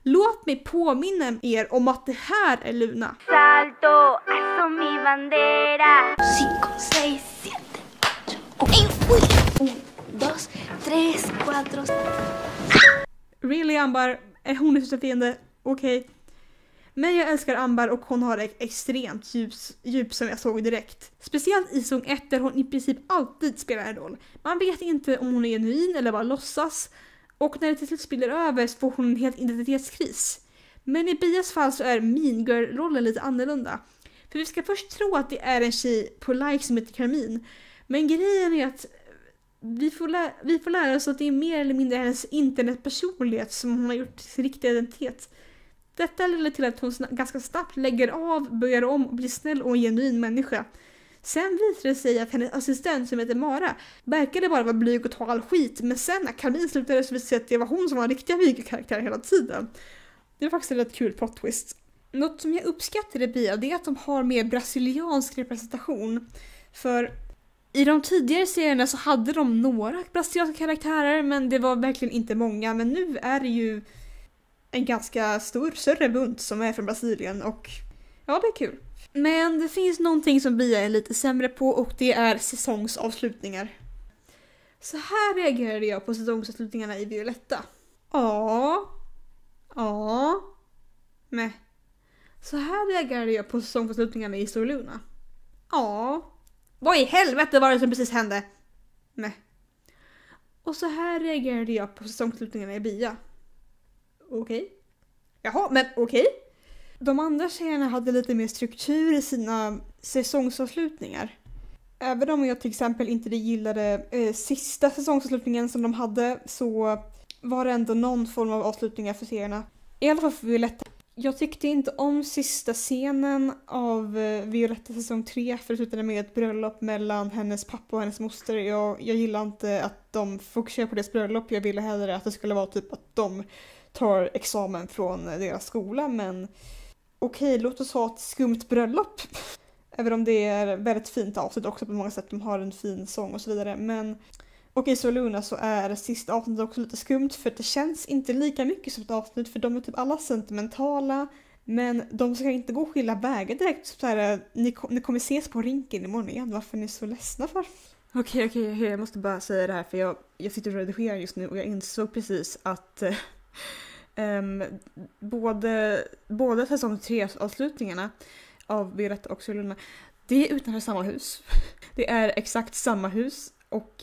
Låt mig påminna er om att det här är Luna. Salto, alzo mi bandera. 5, 6, 7, 8. Uy, 1, 2, 3, 4. Really, Ambar? Är hon en fiende? Okej. Men jag älskar Ambar och hon har ett extremt djup som jag såg direkt. Speciellt i säsong 1 där hon i princip alltid spelar en roll. Man vet inte om hon är genuin eller bara låtsas. Och när det till slut spiller över så får hon en helt identitetskris. Men i Bias fall så är Mean Girl-rollen lite annorlunda. För vi ska först tro att det är en tjej på like som heter Carmine. Men grejen är att vi får lära oss att det är mer eller mindre hennes internetpersonlighet som hon har gjort sin riktiga identitet. Detta leder till att hon ganska snabbt lägger av, börjar om och blir snäll och en genuin människa. Sen visar det sig att hennes assistent som heter Mara verkade bara vara blyg och ta all skit, men sen när Carmine slutade så visade det sig att det var hon som var en riktiga vigkaraktär hela tiden. Det var faktiskt en rätt kul plot twist. Något som jag uppskattar i Bia det är att de har mer brasiliansk representation. För i de tidigare serierna så hade de några brasilianska karaktärer men det var verkligen inte många. Men nu är det ju en ganska större bunt som är från Brasilien och ja, det är kul. Men det finns någonting som Bia är lite sämre på och det är säsongsavslutningar. Så här reagerade jag på säsongsavslutningarna i Violetta. Nej. Så här reagerade jag på säsongsavslutningarna i Soluna. Vad i helvete var det som precis hände? Nej. Och så här reagerade jag på säsongsavslutningarna i Bia. Okej. Jaha, men okej. De andra serierna hade lite mer struktur i sina säsongsavslutningar. Även om jag till exempel inte gillade sista säsongsavslutningen som de hade så var det ändå någon form av avslutningar för serierna. I alla fall för Violetta. Jag tyckte inte om sista scenen av Violetta säsong 3 för det slutade med ett bröllop mellan hennes pappa och hennes moster. Jag gillar inte att de fokuserar på deras bröllop. Jag ville hellre att det skulle vara typ att de tar examen från deras skola. Men okej, låt oss ha ett skumt bröllop. Även om det är väldigt fint avsnitt också på många sätt. De har en fin sång och så vidare. Men okej, så Luna så är sista avsnittet också lite skumt för det känns inte lika mycket som ett avsnitt för de är typ alla sentimentala men de ska inte gå och skilja vägar direkt så här, ni kommer ses på rinken imorgon igen, varför är ni så ledsna för? Okej, jag måste bara säga det här för jag sitter och redigerar just nu och jag insåg precis att båda säsong 3 avslutningarna av Violetta och Soluna det är utanför samma hus. Det är exakt samma hus och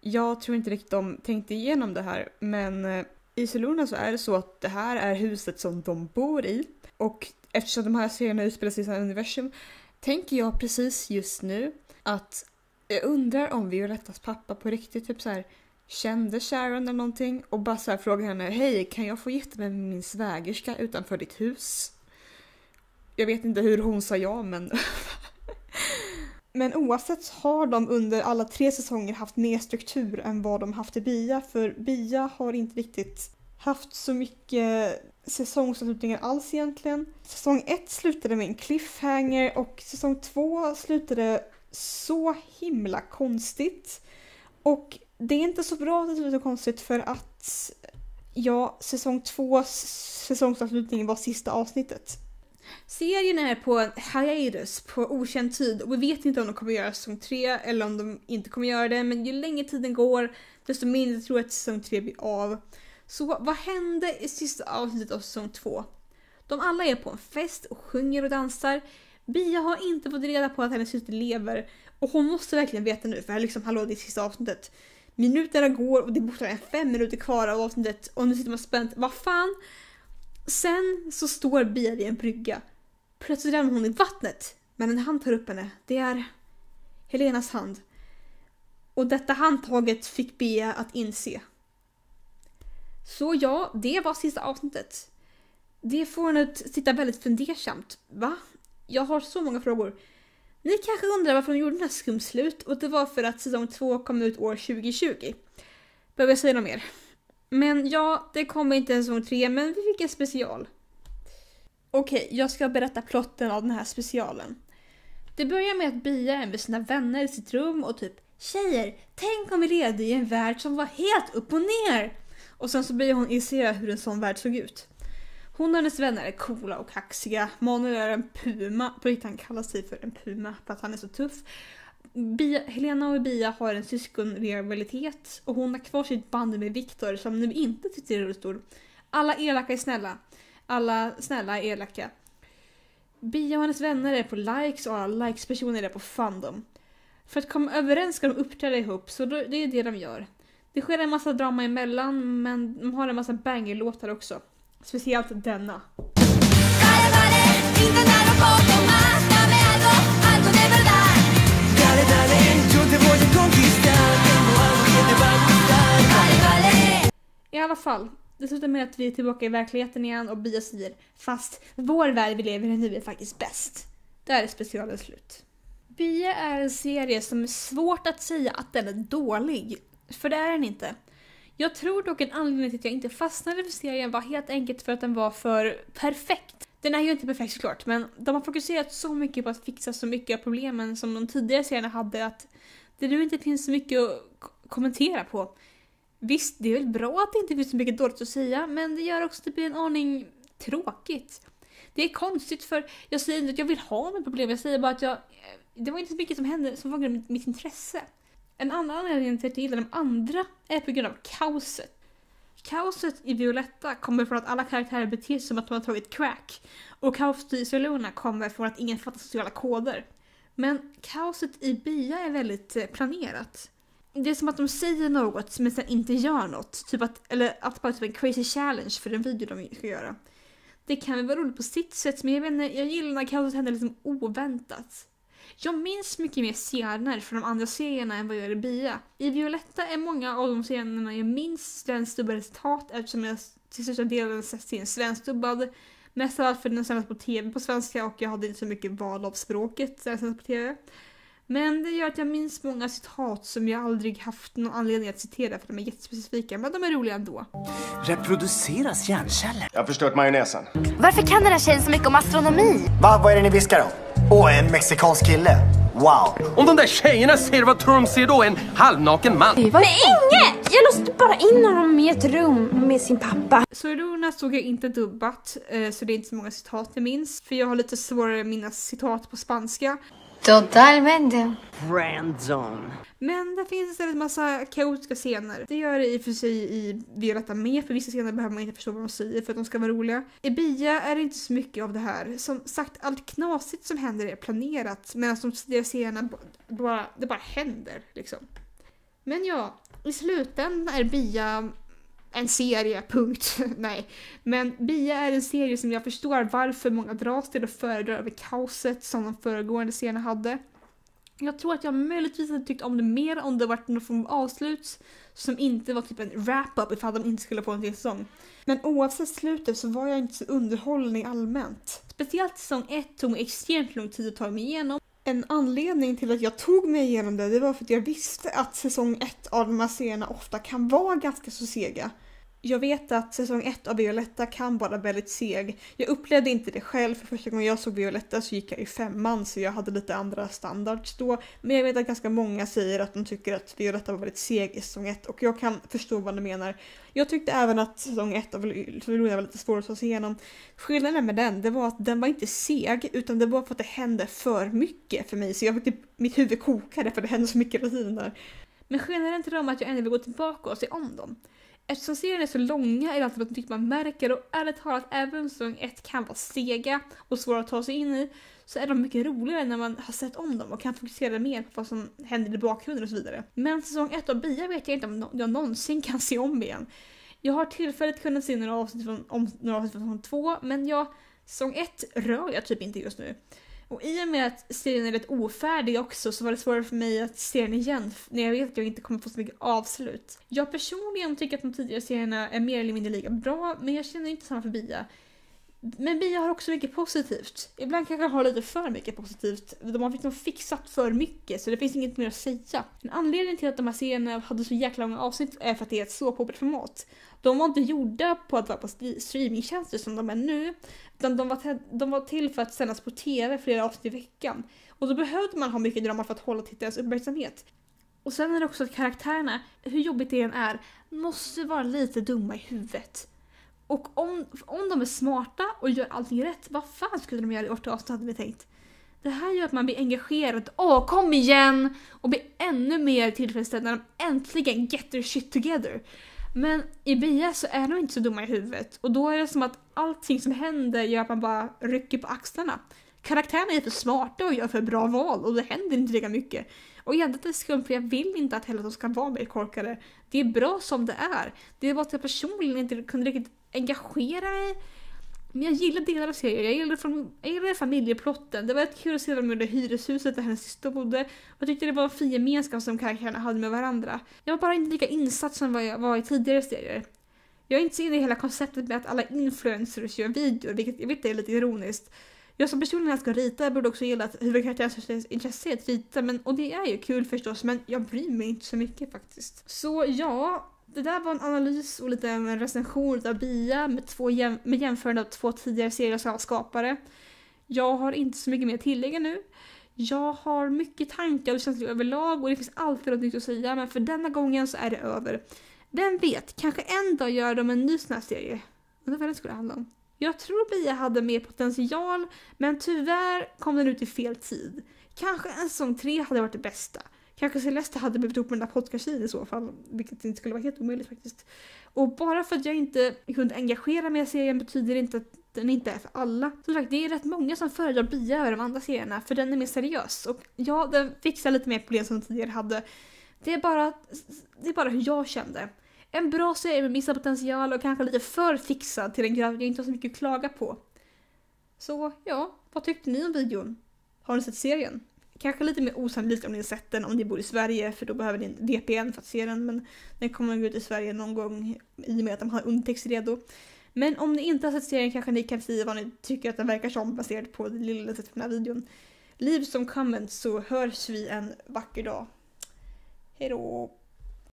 jag tror inte riktigt de tänkte igenom det här men i Soluna så är det så att det här är huset som de bor i och eftersom de här serierna utspelar sig i samma universum tänker jag precis just nu att jag undrar om Violettas pappa på riktigt typ så här kände Sharon eller någonting och bara så här frågar henne hej, kan jag få gifta mig med min svägerska utanför ditt hus? Jag vet inte hur hon sa ja men men oavsett har de under alla 3 säsonger haft mer struktur än vad de haft i Bia. För Bia har inte riktigt haft så mycket säsongsavslutningar alls egentligen. Säsong 1 slutade med en cliffhanger och säsong 2 slutade så himla konstigt. Och det är inte så bra att det slutar konstigt för att säsong 2 säsongsavslutningen var sista avsnittet. Serien är på en hiatus på okänd tid och vi vet inte om de kommer göra säsong 3 eller om de inte kommer göra det, men ju längre tiden går desto mindre tror jag att säsong 3 blir av. Så vad hände i sista avsnittet av säsong 2? De alla är på en fest och sjunger och dansar. Bia har inte fått reda på att hennes syster lever och hon måste verkligen veta nu för liksom, hallå, det är sista avsnittet. Minuterna går och det är borta 5 minuter kvar av avsnittet och nu sitter man spänt. Vad fan? Sen så står Bia vid en brygga. Plötsligt ramlar hon i vattnet. Men en hand tar upp henne. Det är Helenas hand. Och detta handtaget fick Bia att inse. Så ja, det var sista avsnittet. Det får en att sitta väldigt fundersamt. Va? Jag har så många frågor. Ni kanske undrar varför de gjorde den här skumslut. Och det var för att säsong 2 kom ut år 2020. Behöver jag säga något mer? Men ja, det kommer inte en säsong 3, men vi fick en special. Okej, jag ska berätta plotten av den här specialen. Det börjar med att Bia är med sina vänner i sitt rum och typ tjejer, tänk om vi levde i en värld som var helt upp och ner. Och sen så börjar hon inse hur en sån värld såg ut. Hon och hennes vänner är coola och kaxiga. Manuel är en puma, på riktigt han kallar sig för en puma för att han är så tuff. Helena och Bia har en syskonrivalitet och hon har kvar sitt band med Viktor som nu inte sitter i rullstol. Alla elaka är snälla. Alla snälla är elaka. Bia och hennes vänner är på likes och alla likes-personer är på fandom. För att komma överens ska de uppträda ihop, så det är det de gör. Det sker en massa drama emellan, men de har en massa banger-låtar också. Speciellt denna. I alla fall, det slutar med att vi är tillbaka i verkligheten igen och Bia säger fast vår värld vi lever i nu är faktiskt bäst. Där är specialen slut. Bia är en serie som är svårt att säga att den är dålig, för det är den inte. Jag tror dock en anledning till att jag inte fastnade för serien var helt enkelt för att den var för perfekt. Den är ju inte perfekt såklart, men de har fokuserat så mycket på att fixa så mycket av problemen som de tidigare serierna hade att det nu inte finns så mycket att kommentera på. Visst, det är väl bra att det inte finns så mycket dåligt att säga, men det gör också att det blir en aning tråkigt. Det är konstigt för jag säger inte att jag vill ha något problem, jag säger bara att det var inte så mycket som hände som fångade mitt intresse. En annan anledning till att jag gillar de andra är på grund av kaoset. Kaoset i Violetta kommer från att alla karaktärer beter sig som att de har tagit crack. Och kaoset i Soluna kommer från att ingen fattar sociala koder. Men kaoset i Bia är väldigt planerat. Det är som att de säger något men sen inte gör något. Typ att bara typ en crazy challenge för den video de ska göra. Det kan väl vara roligt på sitt sätt, men jag gillar när kaoset händer liksom oväntat. Jag minns mycket mer scener från de andra serierna än vad jag gör i Bia. I Violetta är många av de scenerna jag minns svenskdubbade citat eftersom jag till största delen sett sin svenskdubbad. Mest av allt för den sändes på tv på svenska och jag hade inte så mycket val av språket när den sändes på tv. Men det gör att jag minns många citat som jag aldrig haft någon anledning att citera för de är jättespecifika, men de är roliga ändå. Reproduceras hjärnceller? Jag har förstört majonnäsen. Varför kan den här tjejen så mycket om astronomi? Vad är det ni viskar om? En mexikansk kille. Wow. Om de där tjejerna ser, vad tror de ser då? En halvnaken man? Men inget! Jag låste bara in honom i ett rum med sin pappa. Soluna såg jag inte dubbat, så det är inte så många citat jag minns. För jag har lite svårare att minnas citat på spanska. Totalmente. Friendzone. Men det finns istället en massa kaotiska scener. Det gör det i och för sig i Violetta med, för vissa scener behöver man inte förstå vad de säger för att de ska vara roliga. I Bia är det inte så mycket av det här. Som sagt, allt knasigt som händer är planerat, medan de tidigare scenerna det bara händer liksom. Men ja, i slutändan är Bia en serie, punkt. Nej. Men Bia är en serie som jag förstår varför många dras till och föredrar över kaoset som de föregående scenerna hade. Jag tror att jag möjligtvis hade tyckt om det mer om det varit någon form av avslut som inte var typ en wrap-up ifall de inte skulle få en till säsong. Men oavsett slutet så var jag inte så underhållning allmänt. Speciellt säsong 1 tog mig extremt lång tid att ta mig igenom. En anledning till att jag tog mig igenom det var för att jag visste att säsong 1 av de här serierna ofta kan vara ganska så sega. Jag vet att säsong 1 av Violetta kan vara väldigt seg. Jag upplevde inte det själv, för första gången jag såg Violetta så gick jag i 5:an så jag hade lite andra standards då. Men jag vet att ganska många säger att de tycker att Violetta var väldigt seg i säsong 1 och jag kan förstå vad de menar. Jag tyckte även att säsong 1 av Violetta var lite svår att ta sig igenom. Skillnaden med den, det var att den var inte seg utan det var för att det hände för mycket för mig så jag fick typ, mitt huvud kokade för det hände så mycket hela tiden där. Men skillnaden till dem att jag ändå vill gå tillbaka och se om dem. Eftersom serien är så långa är det alltid något man märker och ärligt talat även om säsong 1 kan vara sega och svåra att ta sig in i så är de mycket roligare när man har sett om dem och kan fokusera mer på vad som händer i bakgrunden och så vidare. Men säsong 1 av Bia vet jag inte om jag någonsin kan se om igen. Jag har tillfälligt kunnat se några avsnitt från säsong 2 men säsong 1 rör jag typ inte just nu. Och i och med att serien är rätt ofärdig också så var det svårare för mig att se den igen när jag vet att jag inte kommer få så mycket avslut. Jag personligen tycker att de tidigare serierna är mer eller mindre lika bra men jag känner inte samma för Bia. Men Bia har också mycket positivt. Ibland kanske jag har lite för mycket positivt. De har liksom fixat för mycket så det finns inget mer att säga. En anledning till att de här serierna hade så jäkla långa avsnitt är för att det är ett så populärt format. De var inte gjorda på att vara på streamingtjänster som de är nu. Utan de var till för att sändas på tv flera avsnitt i veckan. Och då behövde man ha mycket drama för att hålla tittarens uppmärksamhet. Och sen är det också att karaktärerna, hur jobbigt det än är, måste vara lite dumma i huvudet. Och om de är smarta och gör allting rätt, vad fan skulle de göra i 8 avsnitt hade vi tänkt. Det här gör att man blir engagerad. Kom igen! Och blir ännu mer tillfredsställd när de äntligen get their shit together. Men i Bia så är de inte så dumma i huvudet. Och då är det som att allting som händer gör att man bara rycker på axlarna. Karaktärerna är för smarta och gör för bra val och det händer inte lika mycket. Och egentligen är det skumt för jag vill inte att heller de ska vara mer korkade. Det är bra som det är. Det är bara att jag personligen inte kunde riktigt engagera mig. Men jag gillar delar av serien. Jag gillade familjeplotten. Det var ett kul att se dem under hyreshuset där hennes syster bodde. Jag tyckte det var en fin gemenskap som karaktärerna hade med varandra. Jag var bara inte lika insatt som vad jag var i tidigare serier. Jag är inte så inne i hela konceptet med att alla influencers gör videor, vilket jag vet är lite ironiskt. Jag som personligen ska rita borde också gilla att huvudkaraktärens intresse är att rita, och det är ju kul förstås, men jag bryr mig inte så mycket faktiskt. Så ja, det där var en analys och lite en recension av Bia med jämförande av 2 tidigare serier av skapare. Jag har inte så mycket mer att tillägga nu. Jag har mycket tankar och känslor överlag och det finns alltid något nytt att säga, men för denna gången så är det över. Vem vet, kanske en dag gör de en ny sån här serie. Undrar vad det skulle handla om. Jag tror Bia hade mer potential, men tyvärr kom den ut i fel tid. Kanske en säsong 3 hade varit det bästa. Kanske Celeste hade blivit upp med den där podcastin i så fall, vilket inte skulle vara helt omöjligt faktiskt. Och bara för att jag inte kunde engagera mig i serien betyder det inte att den inte är för alla. Som sagt, det är rätt många som föredrar Bia över de andra serierna, för den är mer seriös. Och ja, den fixar lite mer problem som tidigare hade. Det är bara hur jag kände. En bra serie med missad potential och kanske lite för fixad till en grad jag inte har så mycket att klaga på. Så ja, vad tyckte ni om videon? Har ni sett serien? Kanske lite mer osannolikt om ni har sett den om ni bor i Sverige, för då behöver ni en VPN för att se den, men den kommer gå ut i Sverige någon gång i och med att de har undertext redo. Men om ni inte har sett serien kanske ni kan säga vad ni tycker att den verkar som baserat på det lilla sättet på den här videon. Leave some comments så hörs vi en vacker dag. Hej då!